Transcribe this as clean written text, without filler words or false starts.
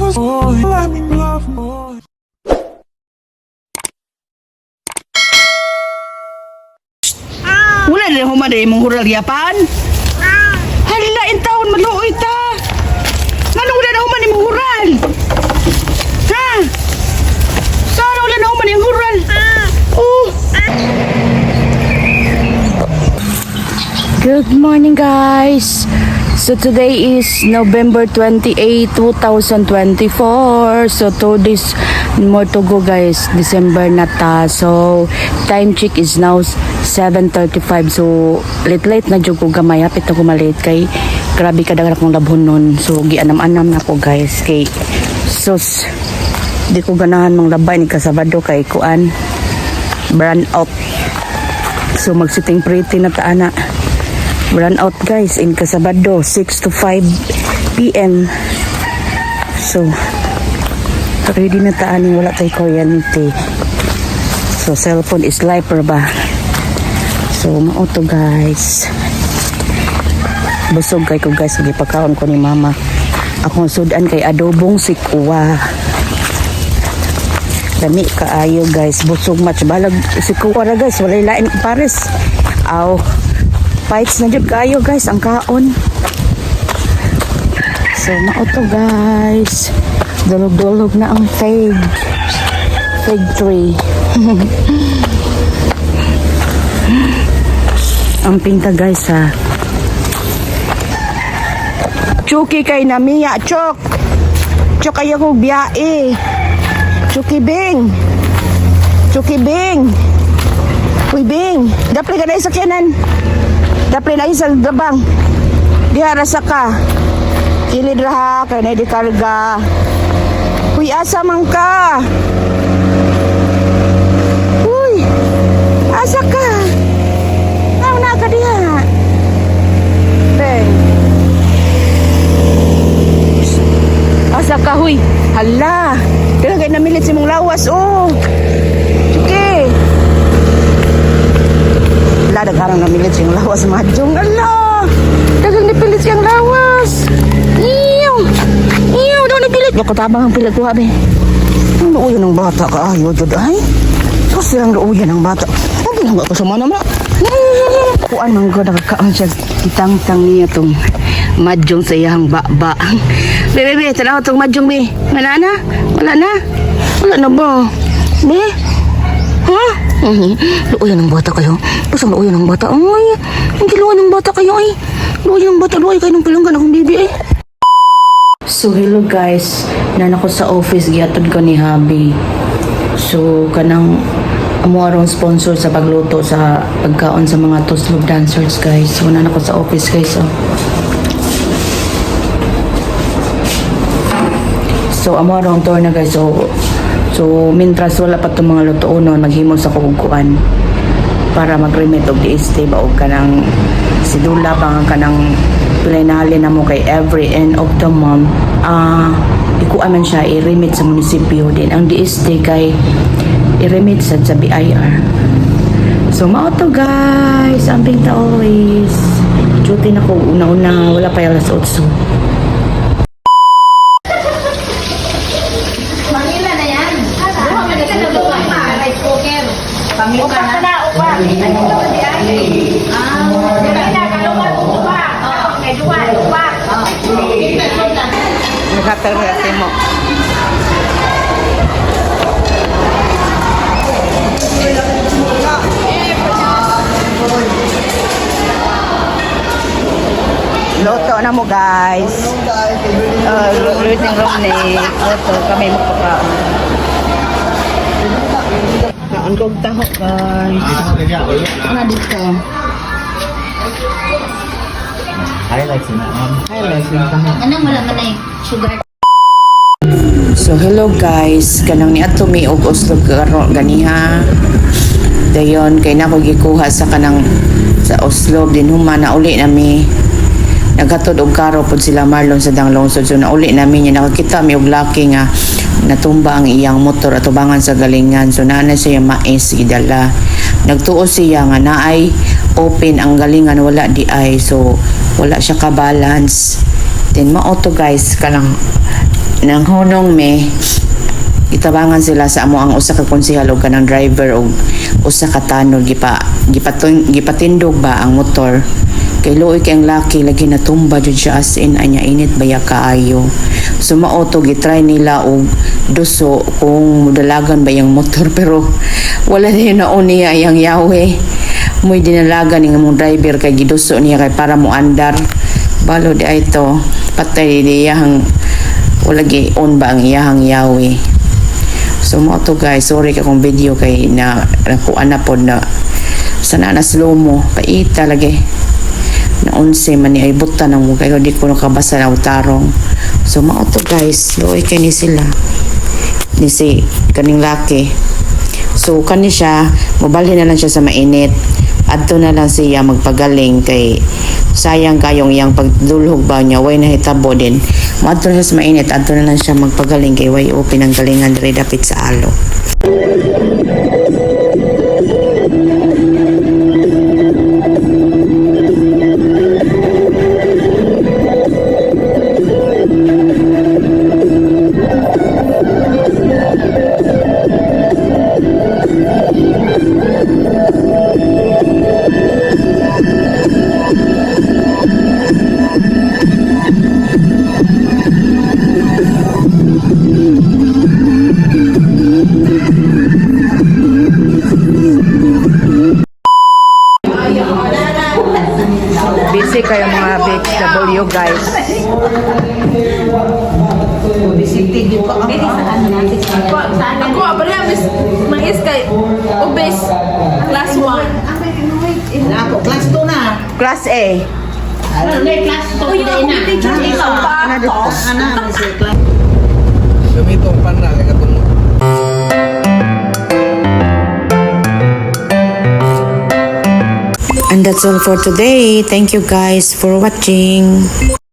Wala na humada yung hural yapan. Hala, in taon maluoy ta. Ngano wala na human yung hural? Ha? Sana wala na human yung hural? Oh. Good morning, guys. So today is November 28, 2024. So 2 days more to go, guys. December na ta. So time check is now 7:35. So late na jud ko gamay, hapit na ko malate kay grabe kadaghan akong labhon nun. So gianam-anam na ko, guys, kay sus di ko ganahan mang labay ni kasabado kay kuan brand out. So mag-sitting pretty na ta ana. Run out, guys, in Casabado 6 to 5 p.m. So ready na taan, wala tayo kuryente. So cellphone is lifer ba. So mauto, guys, busog kay ko, guys, gipakaon ko ni mama akong sudan kay adobong sikwa. Dami kaayo, guys, busog match balag sikwa ra, guys, walay lain pares. Aw fights na jud kayo, guys, ang kaon. So mauto, guys, dulog-dulog na ang fig tree. Ang pinta, guys, ha. Chuki kay namiya, chok kayo ko biyae. Chuki Bing, uy Bing, dapli ka na isa kenan. Dapli na isang gabang. Diha rasa ka. Kilid raha kay na di karga. Uy, asa man ka? Uy, asa ka? Aw na ka diha. Ben. Asa ka, huy? Hala. Kaya kay namilit si mong lawas, oh. Sige. Wala, nagkarang namilit siyang lawas, madjong. Ala, dagang nipilit siyang lawas. Iyaw, daw nipilit. Yung katabang ang pilit ko, habi. Ang luuyan ng bata ka, ayaw, jod, ay. Kasi ang luuyan ng bata. Ang ginagawa ko sa mga naman. Kuan ang ko, nakakaang siya. Kitang-tang niya itong madjong sa iyang ba. Bebe, tanaw itong madjong, be. Wala na? Wala na ba? Be? Ha? Luoyan ng bata kayo. Pasang luoyan ng bata. Ay, hindi luoyan ng bata kayo, ay. Luoyan ng bata, luoyan kayo ng palanggan akong bibi, ay. So hello, guys, nan ako sa office, giatod ko ni Habi. So kanang amo arong sponsor sa pagluto sa pagkaon sa mga Toslog dancers, guys. So nan ako sa office, guys, oh. So amo arong tour na, guys. So mintras wala pa itong mga luto-unon, maghimo sa kukuan para mag-remit og DST ba og kanang sidula pa nga kanang pinali na mo kay every end of the month. Ikuan man siya i-remit sa munisipyo din. Ang DST kay i-remit sa BIR. So mao to, guys, ang pinta always. Duty na ko una-una, wala pa yung alas 8. Upa ka na, upa. Nagkatarasi mo. Loto na mo, guys. Luto ng Romney. Loto kami magpapaan. Naon kong taho, guys. Ano dito? Highlights na. Highlights na taho. Anong malaman na sugar? So hello, guys. Kanang ni ato mi og Oslog ganiha. Dayon kay nako gikuha sa kanang sa Oslog din huma na uli nami. Naghatod og karo pod sila Marlon sa Danglungsod. So nauli nami niya nakakita mi og laki nga natumba ang iyang motor at tubangan sa galingan. So naana siya mais gidala. Nagtuo siya nga naay open ang galingan, wala di ay. So wala siya ka balance. Then mao to, guys, kanang nang hunong me itabangan sila sa amo ang usa ka konsehal ug kanang driver ug usa ka tanod gipatindog ba ang motor kay luoy kay ang laki lagi natumba jud siya as in anya init baya kaayo. So mauto gitry nila og duso kung mudalagan ba yung motor pero wala din na niya yang yawe. Muy dinalagan ng mong driver kay giduso niya kay para mo andar. Balo di ay to patay di iyahang wala gi on ba ang iyahang yawe. So mo to guys, sorry ka kung video kay na nakuan na pod na sana na slow mo paita lagi na 11 man ni ay buta nang mo kay di ko nakabasa na utarong. So mo to guys, loy kay ni sila ni si kaning laki. So kani siya mobalhin na lang siya sa mainit adto na lang siya magpagaling kay sayang kayong iyang pagdulhog ba niya way nahitabo din madto na siya sa mainit adto na lang siya magpagaling kay way open ang galingan diri dapit sa alo. Busy kayo mga BHW guys. Ako, abali amis mais kay obes class 1. Ako, class 2 na. Class A. Oh, yung ako teacher ikaw pa. Ano, si class. Gamitong pan na kay katong And that's all for today. Thank you guys for watching.